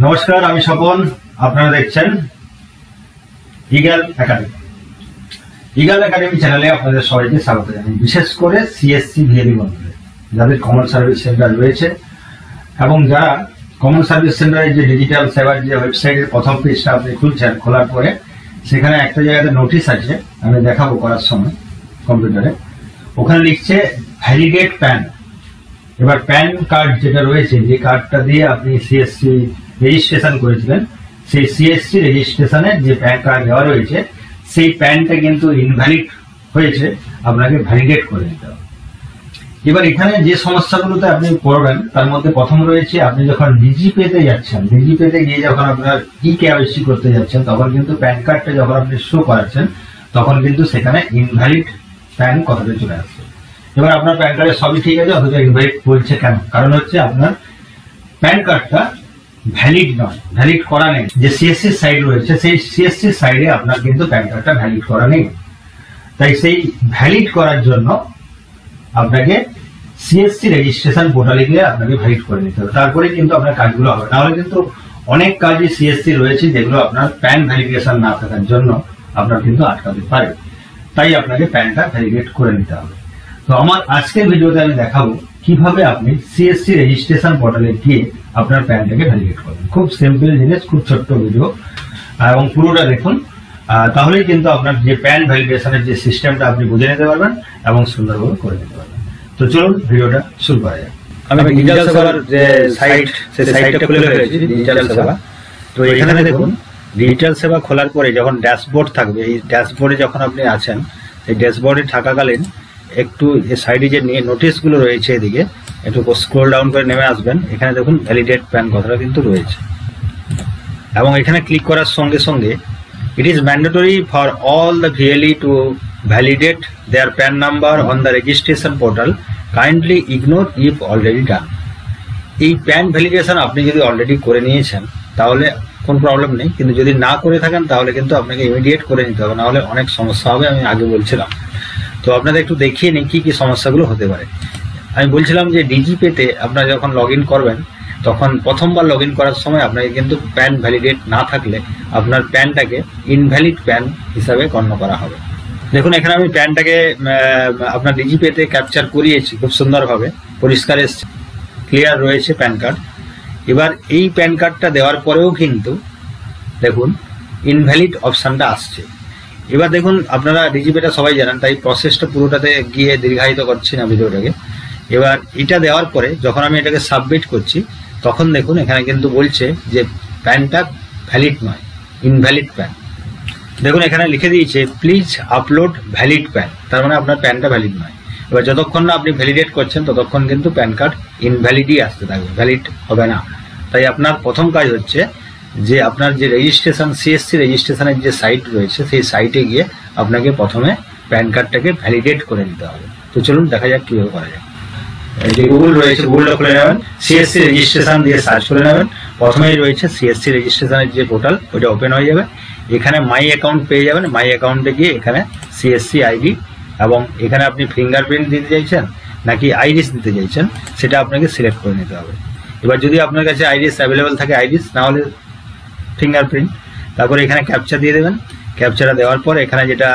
নমস্কার, আমি স্বপন। আপনারা দেখছেন ইগল একাডেমি। ইগল একাডেমি চ্যানেলে আপনাদের সবাইকে স্বাগত জানাই। বিশেষ করে সিএসসি ভিএলই বন্ধুদের, যাদের কমন সার্ভিস সেন্টার রয়েছে এবং যারা কমন সার্ভিস সেন্টারের যে ডিজিটাল সেবার যে ওয়েবসাইটের প্রথম পেজটা আপনি খুলছেন, খোলার পরে সেখানে একটা জায়গাতে নোটিশ আছে, আমি দেখাবো করার সময় কম্পিউটারে। ওখানে লিখছে ভ্যালিডেট প্যান। এবার প্যান কার্ড যেটা রয়েছে, যে কার্ডটা দিয়ে আপনি সিএসসি রেজিস্ট্রেশন করেছিলেন, সেই সিএসসি রেজিস্ট্রেশনের যে প্যান কার্ড দেওয়া রয়েছে, সেই প্যানটা কিন্তু ইনভ্যালিড হয়েছে, আপনাকে ভ্যালিডেট করে নিতে হবে। এবার এখানে যে সমস্যাগুলোতে আপনি পড়বেন তার মধ্যে প্রথম রয়েছে, আপনি যখন ডিজিপেতে যাচ্ছেন, ডিজিপেতে গিয়ে যখন আপনার কেওয়াইসি করতে যাচ্ছেন, তখন কিন্তু প্যান কার্ডটা যখন আপনি শো করাচ্ছেন, তখন কিন্তু সেখানে ইনভ্যালিড প্যান কথাটা চলে আসছে। এবার আপনার প্যান কার্ডে সবই ঠিক আছে, অথচ ইনভ্যালিড বলছে কেন? কারণ হচ্ছে আপনার প্যান কার্ডটা ভ্যালিড নয়, ভ্যালিড করা নেই। যে সিএসসি সাইট রয়েছে, সেই সিএসসি সাইডে আপনার কিন্তু প্যান কার্ডটা ভ্যালিড করা নেই। তাই সেই ভ্যালিড করার জন্য আপনাকে সিএসসি রেজিস্ট্রেশন পোর্টালে গিয়ে আপনাকে ভ্যালিড করে নিতে হবে, তারপরে কিন্তু আপনার কাজগুলো হবে। তাহলে কিন্তু অনেক কাজই সিএসসি রয়েছে যেগুলো আপনার প্যান ভ্যালিডেশন না থাকার জন্য আপনার কিন্তু আটকাতে পারে। তাই আপনাকে প্যানটা ভ্যালিডেট করে নিতে হবে। তো আমার আজকের ভিডিওতে আমি দেখাবো কিভাবে আপনি সিএসসি রেজিস্ট্রেশন পোর্টালে গিয়ে আপনার প্যানটাকে ভ্যালিডেট করবেন। খুব সিম্পল জিনিস, খুব ছোট্ট ভিডিও, এবং পুরোটা দেখুন, তাহলেই কিন্তু আপনার যে প্যান ভ্যালিডেশনের যে সিস্টেমটা আপনি বুঝে নিতে পারবেন এবং সুন্দরভাবে করে নিতে পারবেন। তো চলুন ভিডিওটা শুরু করা যাক। আমি ডিজিটাল সেবার যে সাইট, সেই সাইটটা খুলে রেখেছি, ডিজিটাল সেবা। তো এখানে দেখুন, ডিজিটাল সেবা খোলার পরে যখন ড্যাশবোর্ড থাকবে, এই ড্যাশবোর্ডে যখন আপনি আছেন, এই ড্যাশবোর্ডে থাকাকালীন একটু সাইডে যে নোটিশগুলো রয়েছে এদিকে একটু স্ক্রল ডাউন করে নেমে আসবেন। এখানে দেখুন ভ্যালিডেট প্যান কথাটা কিন্তু রয়েছে, এবং এখানে ক্লিক করার সঙ্গে সঙ্গে it is mandatory for all the VLE to validate their PAN number on the registration portal. Kindly ignore if already done. এই প্যান ভ্যালিডেশন আপনি যদি অলরেডি করে নিয়েছেন তাহলে কোনো প্রবলেম নেই, কিন্তু যদি না করে থাকেন তাহলে কিন্তু আপনাকে ইমিডিয়েট করে নিতে হবে, নাহলে অনেক সমস্যা হবে। আমি আগে বলছিলাম, তো আপনাদের একটু দেখিয়ে নিই কী কী সমস্যাগুলো হতে পারে। আমি বলছিলাম যে ডিজিপেতে আপনারা যখন লগ ইন করবেন, তখন প্রথমবার লগ ইন করার সময় আপনাকে কিন্তু প্যান ভ্যালিডেট না থাকলে আপনার প্যানটাকে ইনভ্যালিড প্যান হিসাবে গণ্য করা হবে। দেখুন এখানে আমি প্যানটাকে আপনার ডিজিপেতে ক্যাপচার করিয়েছি, খুব সুন্দরভাবে পরিষ্কার এসছে, ক্লিয়ার রয়েছে প্যান কার্ড। এবার এই প্যান কার্ডটা দেওয়ার পরেও কিন্তু দেখুন ইনভ্যালিড অপশানটা আসছে। এবার দেখুন, আপনারা ডিজিপেটা সবাই জানেন, তাই প্রসেসটা পুরোটাতে গিয়ে দীর্ঘায়িত করছি না ভিডিওটাকে। এবার এটা দেওয়ার পরে যখন আমি এটাকে সাবমিট করছি, তখন দেখুন এখানে কিন্তু বলছে যে প্যানটা ভ্যালিড নয়, ইনভ্যালিড প্যান। দেখুন এখানে লিখে দিয়েছে প্লিজ আপলোড ভ্যালিড প্যান, তার মানে আপনার প্যানটা ভ্যালিড নয়। এবার যতক্ষণ না আপনি ভ্যালিডেট করছেন ততক্ষণ কিন্তু প্যান কার্ড ইনভ্যালিডই আসতে থাকবে, ভ্যালিড হবে না। তাই আপনার প্রথম কাজ হচ্ছে যে আপনার যে রেজিস্ট্রেশন, সিএসসি রেজিস্ট্রেশনের যে সাইট রয়েছে, সেই সাইটে গিয়ে আপনাকে প্রথমে প্যান কার্ডটাকে ভ্যালিডেট করে নিতে হবে। তো চলুন দেখা যাক কীভাবে করা যায়। যে গুগল রয়েছে, গুগলটা খুলে নেবেন, সিএসসি রেজিস্ট্রেশন দিয়ে সার্চ করে নেবেন। প্রথমেই রয়েছে সিএসসি রেজিস্ট্রেশনের যে পোর্টাল, ওইটা ওপেন হয়ে যাবে। এখানে মাই অ্যাকাউন্ট পেয়ে যাবেন। মাই অ্যাকাউন্টে গিয়ে এখানে সিএসসি আইডি, এবং এখানে আপনি ফিঙ্গারপ্রিন্ট দিতে চাইছেন নাকি আইরিস দিতে চাইছেন, সেটা আপনাকে সিলেক্ট করে নিতে হবে। এবার যদি আপনার কাছে আইরিস অ্যাভেলেবেল থাকে আইরিস, না হলে ফিঙ্গারপ্রিন্ট। তারপরে এখানে ক্যাপচা দিয়ে দেবেন। ক্যাপচাটা দেওয়ার পর এখানে যেটা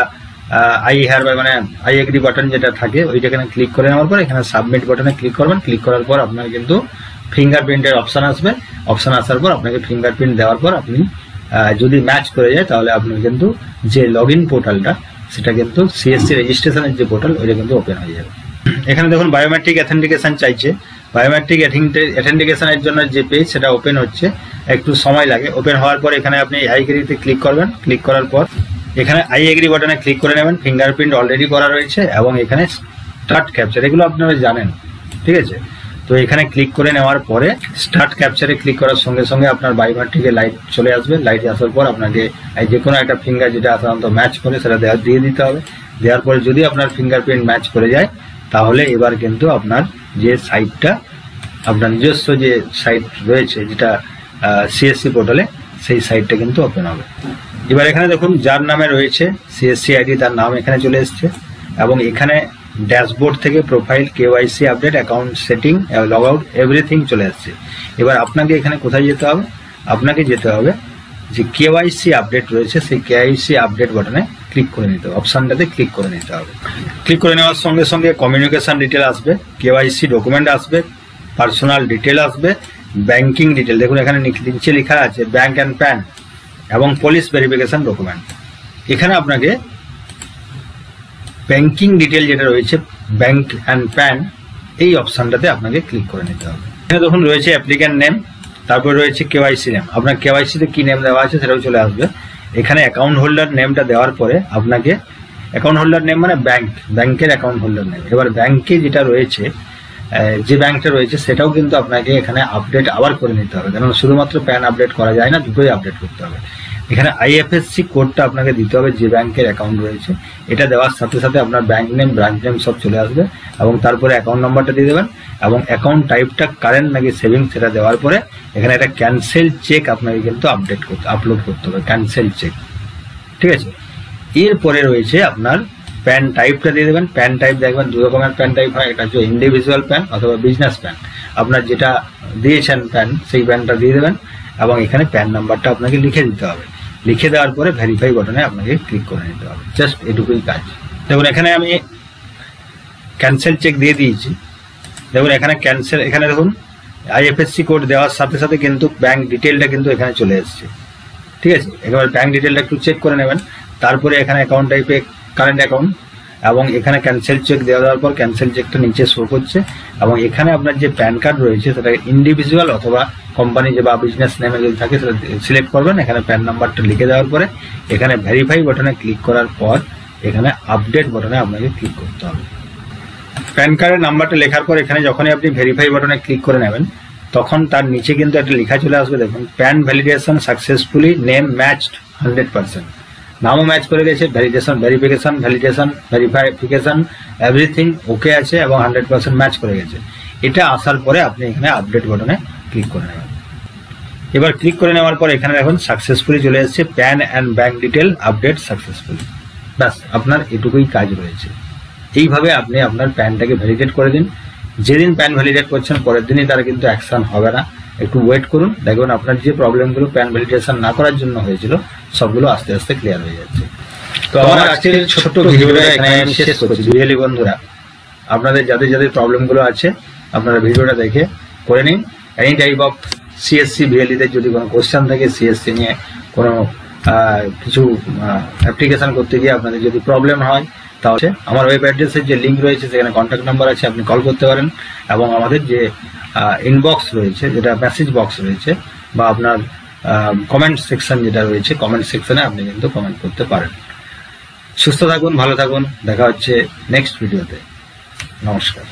আই হেয়ার বাই মানে আই এগ্রি বাটন যেটা থাকে, ওইটা এখানে ক্লিক করে নেওয়ার পর এখানে সাবমিট বাটনে ক্লিক করবেন। ক্লিক করার পর আপনার কিন্তু ফিঙ্গারপ্রিন্টের অপশান আসবে। অপশান আসার পর আপনাকে ফিঙ্গারপ্রিন্ট দেওয়ার পর আপনি যদি ম্যাচ করে যায়, তাহলে আপনার কিন্তু যে লগ ইন পোর্টালটা, সেটা কিন্তু সিএসসি রেজিস্ট্রেশনের যে পোর্টাল, ওইটা কিন্তু ওপেন হয়ে যাবে। এখানে দেখুন বায়োমেট্রিক অথেন্টিকেশন চাইছে। বায়োমেট্রিক অথেন্টিকেশনের জন্য যে পেজ, সেটা ওপেন হচ্ছে, একটু সময় লাগে। ওপেন হওয়ার পর এখানে আপনি আই এগ্রিতে ক্লিক করবেন। ক্লিক করার পর এখানে আই এগ্রি বাটনে ক্লিক করে নেবেন। ফিঙ্গারপ্রিন্ট অলরেডি করা রয়েছে, এবং এখানে স্টার্ট ক্যাপচার, এগুলো আপনারা জানেন, ঠিক আছে। তো এখানে ক্লিক করে নেওয়ার পরে স্টার্ট ক্যাপচারে ক্লিক করার সঙ্গে সঙ্গে আপনার বায়োমেট্রিকে লাইট চলে আসবে। লাইট আসার পর আপনাকে যে কোনো একটা ফিঙ্গার যেটা সাধারণত ম্যাচ করে সেটা দিয়ে দিতে হবে। দেওয়ার পরে যদি আপনার ফিঙ্গারপ্রিন্ট ম্যাচ করে যায়, তাহলে এবার কিন্তু আপনার যে সাইটটা, আপনার নিজস্ব যে সাইট রয়েছে যেটা সিএসসি পোর্টালে, সেই সাইটটা কিন্তু ওপেন হবে। এবার এখানে দেখুন যার নামে রয়েছে সিএসসি আইডি, তার নাম এখানে চলে এসছে, এবং এখানে ড্যাশবোর্ড থেকে profile, KYC update, account setting, log out, everything চলে আসছে। এবার আপনাকে এখানে কোথায় যেতে হবে? আপনাকে যেতে হবে যে কেওয়াইসি আপডেট রয়েছে, সেই কেওয়াইসি আপডেট বাটনে ক্লিক করে নিতে হবে, অপশনটাতে ক্লিক করে নিতে হবে। ক্লিক করে নেওয়ার সঙ্গে সঙ্গে কমিউনিকেশন ডিটেল আসবে, কেওয়াইসি ডকুমেন্ট আসবে, পার্সোনাল ডিটেল আসবে, ব্যাংকিং ডিটেল। দেখুন এখানে নিচে লেখা আছে ব্যাংক অ্যান্ড প্যান এবং পুলিশ ভেরিফিকেশন ডকুমেন্ট। এখানে আপনাকে ব্যাংকিং ডিটেল যেটা রয়েছে ব্যাংক অ্যান্ড প্যান, এই অপশনটাতে আপনাকে ক্লিক করে নিতে হবে। এখানে দেখুন রয়েছে অ্যাপ্লিক্যান্ট নেম, তারপরে রয়েছে কেওয়াইসি নেম। আপনার কেওয়াইসিতে কি নেম দেওয়া আছে সেটাও চলে আসবে। এখানে অ্যাকাউন্ট হোল্ডার নেমটা দেওয়ার পরে আপনাকে অ্যাকাউন্ট হোল্ডার নেম মানে ব্যাংকের অ্যাকাউন্ট হোল্ডার নেম। এবার ব্যাংকে যেটা রয়েছে, যে ব্যাংকটা রয়েছে সেটাও কিন্তু আপনাকে এখানে আপডেট আবার করে নিতে হবে, কারণ শুধুমাত্র প্যান আপডেট করা যায় না, দুটোই আপডেট করতে হবে। এখানে আইএফএসসি কোডটা আপনাকে দিতে হবে যে ব্যাংকের অ্যাকাউন্ট রয়েছে। এটা দেওয়ার সাথে সাথে আপনার ব্যাংক নেম, ব্রাঞ্চ নেম সব চলে আসবে এবং তারপরে অ্যাকাউন্ট নাম্বারটা দিয়ে দেবেন এবং অ্যাকাউন্ট টাইপটা কারেন্ট নাকি সেভিংস সেটা দেওয়ার পরে এখানে একটা ক্যান্সেল চেক আপনাকে কিন্তু আপলোড করতে হবে, ক্যান্সেল চেক। ঠিক আছে, এরপরে রয়েছে আপনার প্যান টাইপটা দিয়ে দেবেন। প্যান টাইপ দেখবেন দু রকমের প্যান টাইপ হয়, একটা হচ্ছে ইন্ডিভিজুয়াল প্যান অথবা বিজনেস প্যান। আপনার যেটা দিয়েছেন প্যান, সেই প্যানটা দিয়ে দেবেন এবং এখানে প্যান নাম্বারটা আপনাকে লিখে দিতে হবে। লিখে দেওয়ার পরে ভেরিফাই বাটনে আপনাকে ক্লিক করে নিতে হবে, জাস্ট এটুকুই কাজ। দেখুন এখানে আমি ক্যান্সেল চেক দিয়ে দিয়েছি। দেখুন এখানে ক্যান্সেল, এখানে দেখুন আইএফএসসি কোড দেওয়ার সাথে সাথে কিন্তু ব্যাংক ডিটেলটা কিন্তু এখানে চলে এসছে। ঠিক আছে, এবার ব্যাংক ডিটেলটা একটু চেক করে নেবেন। তারপরে এখানে অ্যাকাউন্ট টাইপে কারেন্ট অ্যাকাউন্ট এবং এখানে ক্যান্সেল চেক দেওয়ার পর ক্যান্সেল চেকটা নিচে শো করছে এবং এখানে আপনার যে প্যান কার্ড রয়েছে সেটা ইন্ডিভিজুয়াল অথবা কোম্পানি যে বা বিজনেস নেমে যদি থাকে সেটা সিলেক্ট করবেন। এখানে প্যান নাম্বারটা লিখে দেওয়ার পরে এখানে ভেরিফাই বাটনে ক্লিক করার পর এখানে আপডেট বাটনে আপনাকে ক্লিক করতে হবে। প্যান কার্ডের নাম্বারটা লেখার পর এখানে যখনই আপনি ভেরিফাই বাটনে ক্লিক করে নেবেন তখন তার নিচে কিন্তু একটা লেখা চলে আসবে। দেখুন pan validation successfully, name matched 100%। নামও ম্যাচ করে গেছে, ভেরিফিকেশন এভরিথিং ওকে আছে এবং 100% ম্যাচ করে গেছে। এটা আসার পরে আপনি এখানে আপডেট বাটনে ক্লিক করে নেবেন। এবার ক্লিক করে নেওয়ার পর এখানে দেখুন সাকসেসফুলি চলে এসেছে pan and bank detail update successfully. ব্যাস, আপনার এটুকুই কাজ রয়েছে। এইভাবে আপনি আপনার প্যানটাকে ভ্যালিডেট করে দিন। যেদিন প্যান ভ্যালিডেট করছেন পরের দিনই তার কিন্তু অ্যাকশন হবে না, একটু ওয়েট করুন, দেখবেন আপনার যে প্রবলেমগুলো প্যান ভ্যালিডেশন না করার জন্য হয়েছিল সবগুলো আস্তে আস্তে ক্লিয়ার হয়ে যাচ্ছে। তো আমার আজকের ছোট্ট ভিডিওটা এখানে আমি শেষ করছি। রিয়েলি বন্ধুরা, আপনাদের যাদের যাদের প্রবলেমগুলো আছে আপনারা ভিডিওটা দেখে করে নিন। এনি টাইপ অফ সিএসসি ভিএলইদের যদি কোনো কোশ্চেন থাকে, সিএসসি নিয়ে কোনো কিছু অ্যাপ্লিকেশন করতে গিয়ে আপনাদের যদি প্রবলেম হয় তাহলে আমার ওয়েব অ্যাড্রেসের যে লিঙ্ক রয়েছে সেখানে কন্ট্যাক্ট নাম্বার আছে, আপনি কল করতে পারেন এবং আমাদের যে ইনবক্স রয়েছে, যেটা মেসেজ বক্স রয়েছে বা আপনার কমেন্ট সেকশন যেটা রয়েছে, কমেন্ট সেকশনে আপনি কিন্তু কমেন্ট করতে পারেন। সুস্থ থাকুন, ভালো থাকুন, দেখা হচ্ছে নেক্সট ভিডিওতে। নমস্কার।